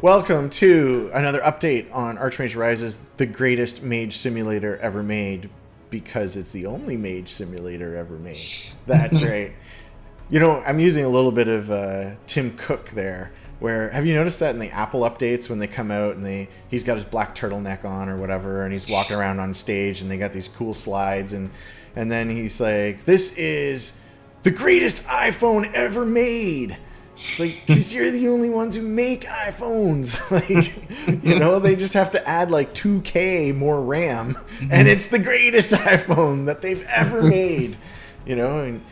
Welcome to another update on Archmage Rises, the greatest mage simulator ever made, because it's the only mage simulator ever made. That's right. You know, I'm using a little bit of Tim Cook there, where, have you noticed that in the Apple updates when they come out and he's got his black turtleneck on or whatever, and he's walking around on stage and they got these cool slides, and then he's like, this is the greatest iPhone ever made. It's like, because you're the only ones who make iPhones. Like, you know, they just have to add like 2K more RAM, and it's the greatest iPhone that they've ever made. You know, and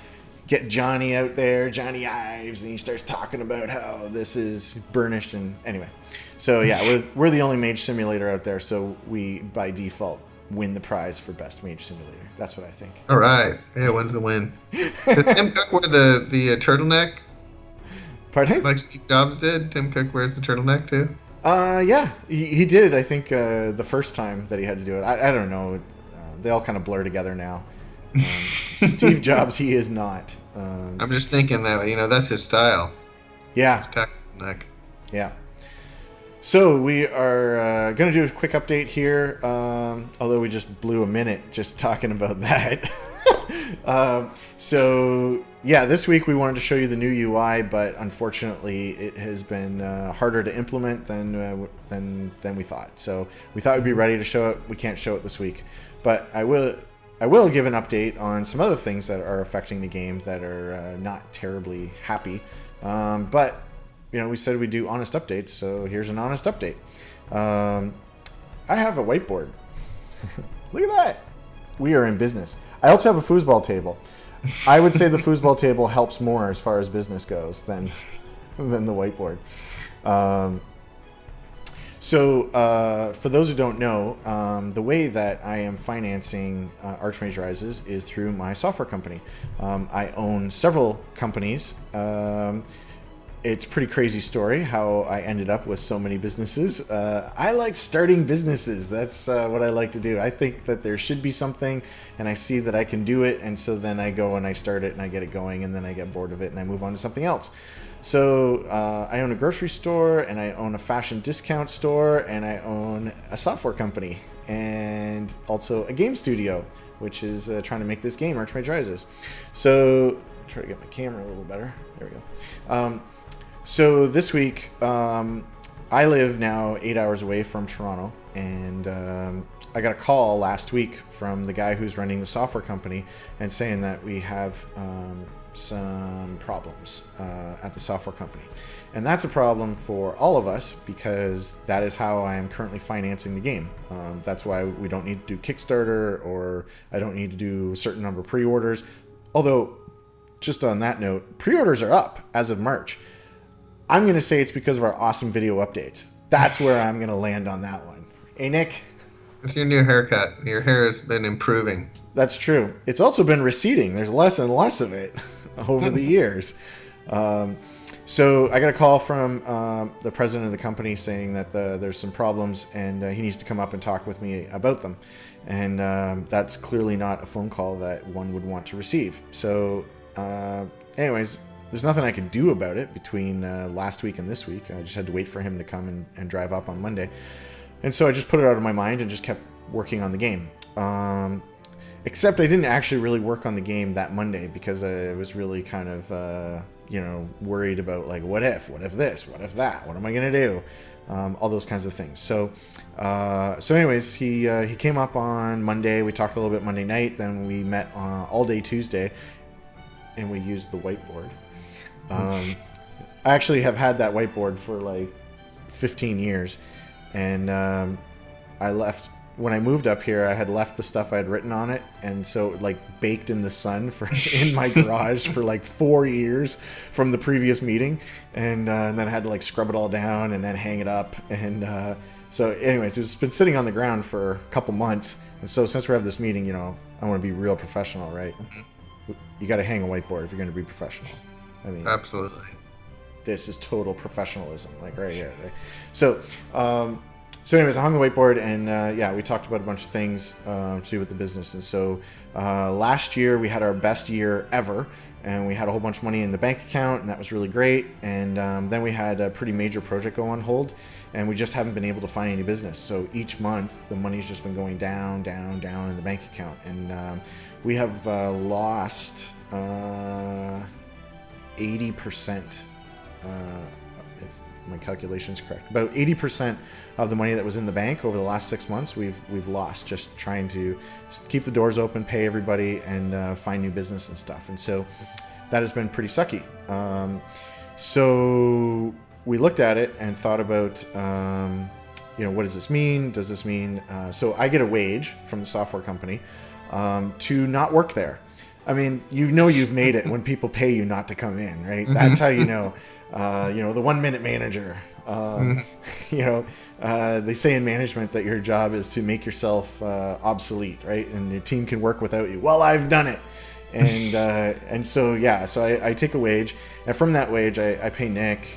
get Johnny out there, Johnny Ives, and he starts talking about how this is burnished. And anyway, so yeah, we're the only mage simulator out there, so we by default win the prize for best mage simulator. That's what I think. All right, yeah, when's the win? Does Tim Cook wear the turtleneck? Pardon? Like Steve Jobs did? Tim Cook wears the turtleneck too? Yeah, he did, I think, the first time that he had to do it. I don't know. They all kind of blur together now. Steve Jobs, he is not. I'm just thinking that, you know, that's his style. Yeah. Turtleneck. Yeah. So we are going to do a quick update here, although we just blew a minute just talking about that. So yeah, this week we wanted to show you the new UI, but unfortunately it has been harder to implement than we thought. So we thought we'd be ready to show it. We can't show it this week, but I will give an update on some other things that are affecting the game that are not terribly happy. But you know, we said we'd do honest updates, so here's an honest update. I have a whiteboard. Look at that. We are in business. I also have a foosball table. I would say the foosball table helps more as far as business goes than the whiteboard. So for those who don't know, the way that I am financing Archmage Rises is through my software company. I own several companies. It's a pretty crazy story how I ended up with so many businesses. I like starting businesses. That's what I like to do. I think that there should be something, and I see that I can do it, and so then I go and I start it and I get it going, and then I get bored of it and I move on to something else. So I own a grocery store, and I own a fashion discount store, and I own a software company, and also a game studio, which is trying to make this game, Archmage Rises. So try to get my camera a little better. There we go. So this week, I live now 8 hours away from Toronto, and I got a call last week from the guy who's running the software company and saying that we have some problems at the software company. And that's a problem for all of us because that is how I am currently financing the game. That's why we don't need to do Kickstarter, or I don't need to do a certain number of pre-orders. Although, just on that note, pre-orders are up as of March. I'm going to say it's because of our awesome video updates. That's where I'm going to land on that one. Hey, Nick? It's your new haircut. Your hair has been improving. That's true. It's also been receding. There's less and less of it over the years. So I got a call from the president of the company saying that there's some problems and he needs to come up and talk with me about them. And that's clearly not a phone call that one would want to receive. So anyways, there's nothing I could do about it between last week and this week. I just had to wait for him to come and drive up on Monday. And so I just put it out of my mind and just kept working on the game. Except I didn't actually really work on the game that Monday because I was really kind of, worried about like, what if this, what if that, what am I going to do? All those kinds of things. So anyways, he came up on Monday. We talked a little bit Monday night. Then we met all day Tuesday and we used the whiteboard. I actually have had that whiteboard for like 15 years, and I left when I moved up here. I had left the stuff I had written on it, and so it like baked in the sun in my garage for like 4 years from the previous meeting, and then I had to like scrub it all down and then hang it up. And so anyways, it's been sitting on the ground for a couple months, and so since we have this meeting, I want to be real professional, right? Mm-hmm. You got to hang a whiteboard if you're going to be professional. I mean, absolutely. This is total professionalism, like right here. Right? So So anyways, I hung the whiteboard, and we talked about a bunch of things to do with the business. And so last year we had our best year ever, and we had a whole bunch of money in the bank account, and that was really great. And then we had a pretty major project go on hold, and we just haven't been able to find any business. So each month the money's just been going down, down, down in the bank account, and we have lost 80%. If my calculation is correct, about 80% of the money that was in the bank over the last 6 months we've lost just trying to keep the doors open, pay everybody, and find new business and stuff. And so that has been pretty sucky. So we looked at it and thought about what does this mean? Does this mean so I get a wage from the software company to not work there? I mean, you've made it when people pay you not to come in, right? Mm-hmm. That's how you know. The 1 minute manager. They say in management that your job is to make yourself obsolete, right? And your team can work without you. Well, I've done it. And so I take a wage, and from that wage I pay Nick,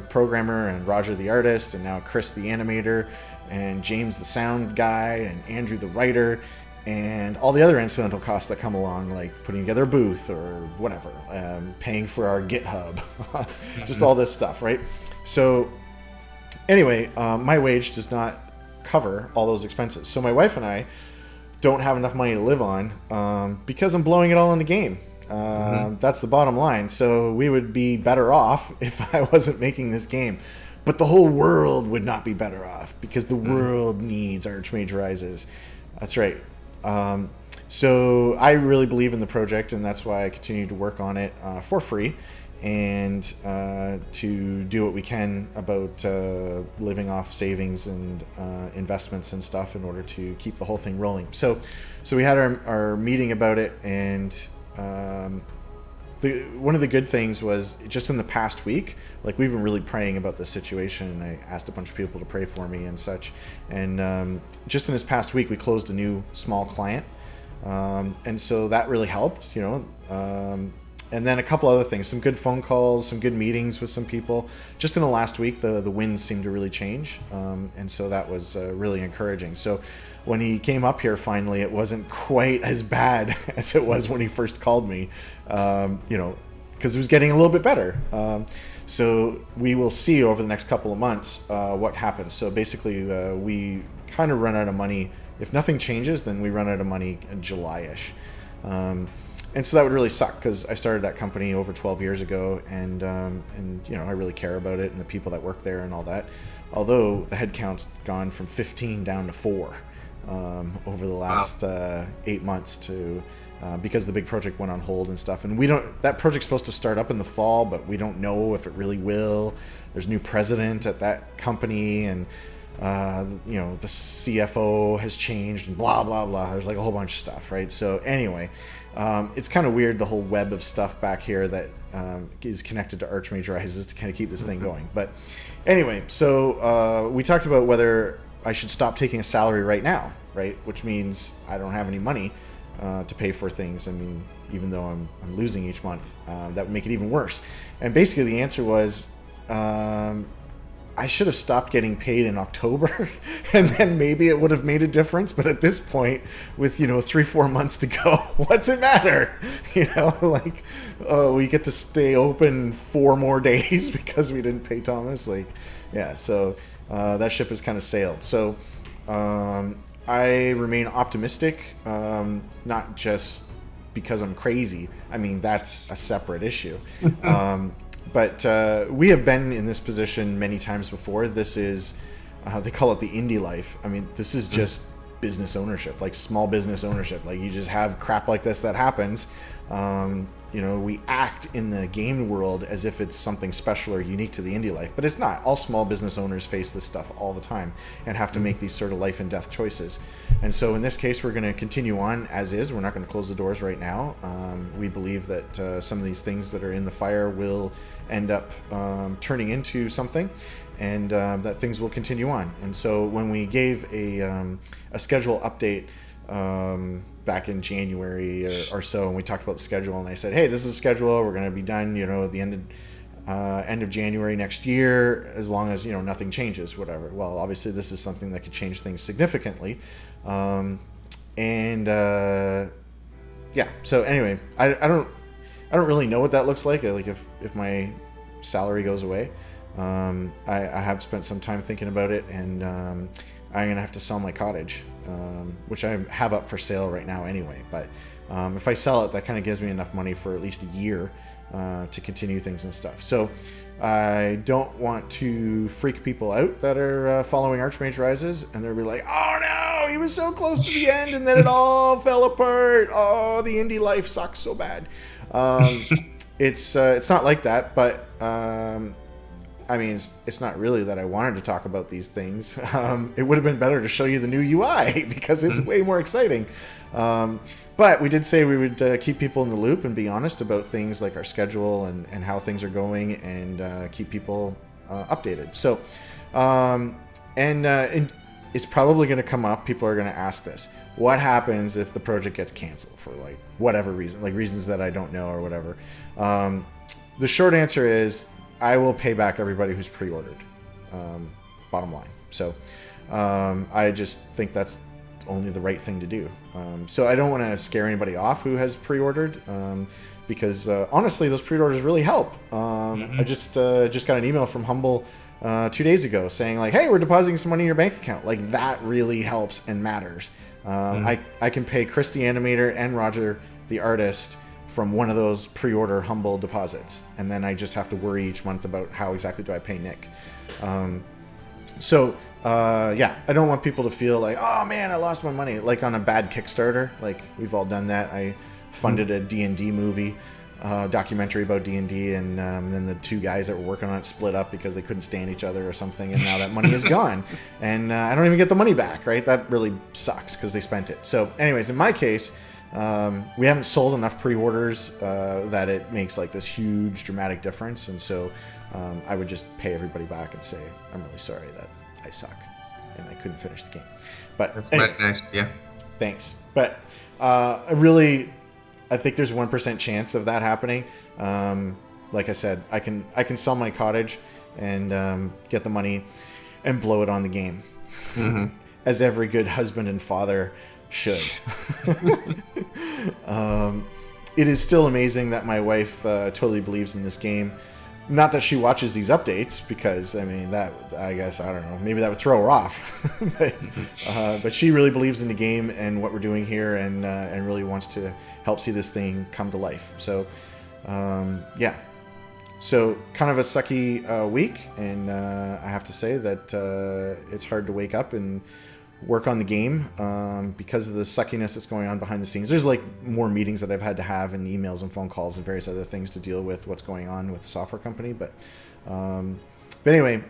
programmer, and Roger the artist, and now Chris the animator, and James the sound guy, and Andrew the writer, and all the other incidental costs that come along, like putting together a booth or whatever, paying for our GitHub, just all this stuff, right? So anyway, my wage does not cover all those expenses. So my wife and I don't have enough money to live on because I'm blowing it all on the game. That's the bottom line. So we would be better off if I wasn't making this game. But the whole world would not be better off because the world needs Archmage Rises. That's right. So I really believe in the project, and that's why I continue to work on it for free, and to do what we can about living off savings and investments and stuff in order to keep the whole thing rolling. So we had our meeting about it, and one of the good things was just in the past week, like we've been really praying about this situation, and I asked a bunch of people to pray for me and such. And just in this past week, we closed a new small client, and so that really helped, and then a couple other things, some good phone calls, some good meetings with some people. Just in the last week, the winds seemed to really change, and so that was really encouraging. So when he came up here finally, it wasn't quite as bad as it was when he first called me, because it was getting a little bit better. So we will see over the next couple of months what happens. So basically, we kind of run out of money. If nothing changes, then we run out of money in July-ish. And so that would really suck, because I started that company over 12 years ago, and I really care about it and the people that work there and all that. Although the headcount's gone from 15 down to 4 over the last 8 months because the big project went on hold and stuff. And that project's supposed to start up in the fall, but we don't know if it really will. There's a new president at that company, and the CFO has changed, and blah blah blah. There's like a whole bunch of stuff, right? So anyway, it's kind of weird, the whole web of stuff back here that is connected to Archmage Rises to kind of keep this thing going. But anyway, so we talked about whether I should stop taking a salary right now, right? Which means I don't have any money to pay for things. I mean, even though I'm losing each month, that would make it even worse. And basically the answer was, I should have stopped getting paid in October, and then maybe it would have made a difference. But at this point, with 3-4 months to go, what's it matter? We get to stay open 4 more days because we didn't pay Thomas. So that ship has kind of sailed. So I remain optimistic, not just because I'm crazy. I mean, that's a separate issue. But we have been in this position many times before. This is, they call it the indie life. I mean, this is just business ownership, like small business ownership. Like, you just have crap like this that happens. We act in the game world as if it's something special or unique to the indie life, but it's not. All small business owners face this stuff all the time and have to make these sort of life and death choices. And so in this case, we're going to continue on as is. We're not going to close the doors right now. We believe that some of these things that are in the fire will end up turning into something, and that things will continue on. And so when we gave a schedule update back in January or so, and we talked about the schedule, and I said, hey, this is the schedule, we're going to be done at the end end of January next year, as long as nothing changes, whatever. Well, obviously this is something that could change things significantly, yeah. So anyway, I don't really know what that looks like. Like if my salary goes away, I have spent some time thinking about it, and I'm gonna have to sell my cottage, which I have up for sale right now anyway. But if I sell it, that kind of gives me enough money for at least a year to continue things and stuff. So I don't want to freak people out that are following Archmage Rises, and they'll be like, "Oh no, he was so close to the end, and then it all fell apart. Oh, the indie life sucks so bad." It's not like that, but I mean, it's not really that I wanted to talk about these things. It would have been better to show you the new UI because it's way more exciting. But we did say we would keep people in the loop and be honest about things like our schedule and how things are going, and keep people updated. So, and it's probably going to come up. People are going to ask this. What happens if the project gets canceled for like whatever reason, like reasons that I don't know or whatever? The short answer is I will pay back everybody who's pre-ordered. Bottom line. So I just think that's only the right thing to do. So I don't want to scare anybody off who has pre-ordered, because honestly, those pre-orders really help. I just got an email from Humble 2 days ago saying like, "Hey, we're depositing some money in your bank account." Like that really helps and matters. I can pay Chris the animator and Roger the artist from one of those pre-order Humble deposits, and then I just have to worry each month about how exactly do I pay Nick. Yeah, I don't want people to feel like, "Oh man, I lost my money," like on a bad Kickstarter. Like we've all done that. I funded a D&D movie, documentary about D&D, and then the two guys that were working on it split up because they couldn't stand each other or something, and now that money is gone, and I don't even get the money back, right? That really sucks because they spent it. So anyways, in my case, we haven't sold enough pre-orders that it makes like this huge dramatic difference, and so I would just pay everybody back and say, "I'm really sorry that I suck and I couldn't finish the game." But that's anyway, quite nice. Yeah. Thanks. But I think there's 1% chance of that happening. Like I said, I can sell my cottage and get the money and blow it on the game, as every good husband and father should. It is still amazing that my wife totally believes in this game. Not that she watches these updates, because I mean that, I guess, I don't know, maybe that would throw her off. but she really believes in the game and what we're doing here, and really wants to help see this thing come to life. So yeah, so kind of a sucky week, and I have to say that it's hard to wake up and work on the game because of the suckiness that's going on behind the scenes. There's like more meetings that I've had to have, and emails and phone calls and various other things to deal with what's going on with the software company. But anyway,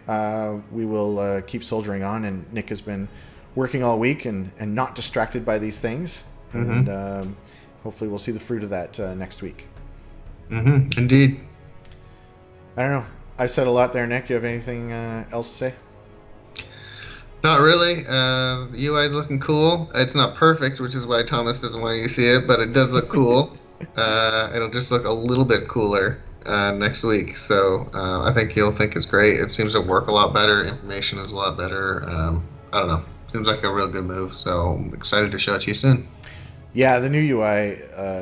we will keep soldiering on, and Nick has been working all week and not distracted by these things. And hopefully we'll see the fruit of that next week. Indeed. I don't know. I said a lot there, Nick. Do you have anything else to say? Not really. The UI is looking cool. It's not perfect, which is why Thomas doesn't want you to see it, but it does look cool. It'll just look a little bit cooler next week. So I think he'll think it's great. It seems to work a lot better. Information is a lot better. I don't know. Seems like a real good move. So I'm excited to show it to you soon. Yeah, the new UI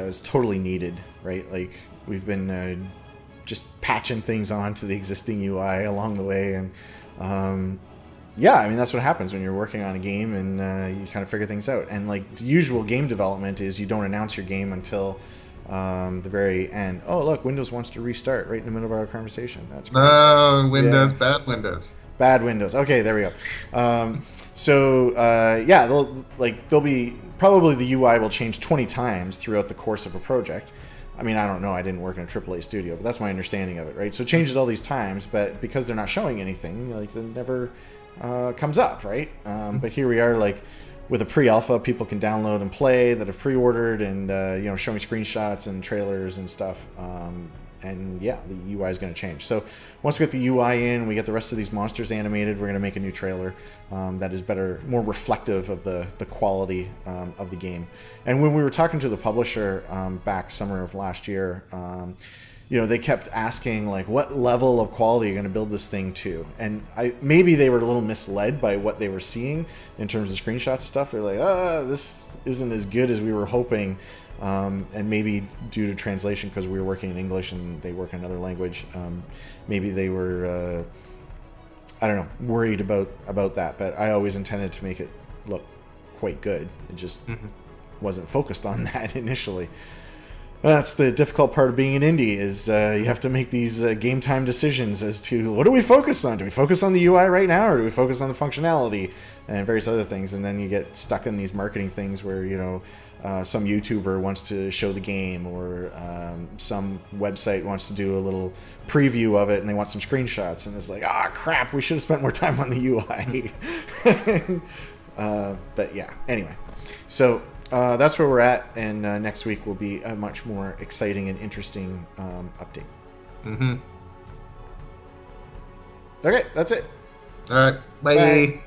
is totally needed, right? Like we've been just patching things on to the existing UI along the way, and yeah, I mean, that's what happens when you're working on a game, and you kind of figure things out. And like the usual game development is you don't announce your game until the very end. Oh, look, Windows wants to restart right in the middle of our conversation. That's great. Oh, Windows, yeah. Bad Windows. Bad Windows. Okay, there we go. Yeah, they'll be, probably the UI will change 20 times throughout the course of a project. I mean, I don't know. I didn't work in a AAA studio, but that's my understanding of it, right? So it changes all these times, but because they're not showing anything, like it never comes up, right? But here we are, like with a pre-alpha, people can download and play that have pre-ordered, and showing screenshots and trailers and stuff. And yeah, the UI is going to change. So once we get the UI in, we get the rest of these monsters animated, we're going to make a new trailer that is better, more reflective of the quality of the game. And when we were talking to the publisher back summer of last year, they kept asking like, what level of quality are you going to build this thing to? And maybe they were a little misled by what they were seeing in terms of screenshots and stuff. They're like, this isn't as good as we were hoping. And maybe due to translation, because we were working in English and they work in another language, maybe they were, I don't know, worried about that. But I always intended to make it look quite good. It just wasn't focused on that initially. That's the difficult part of being an indie, is you have to make these game time decisions as to what do we focus on? Do we focus on the UI right now, or do we focus on the functionality and various other things? And then you get stuck in these marketing things where, some YouTuber wants to show the game, or some website wants to do a little preview of it and they want some screenshots. And it's like, crap, we should have spent more time on the UI. But yeah, anyway. So that's where we're at, and next week will be a much more exciting and interesting update. Mm-hmm. Okay, that's it. All right. Bye. Bye.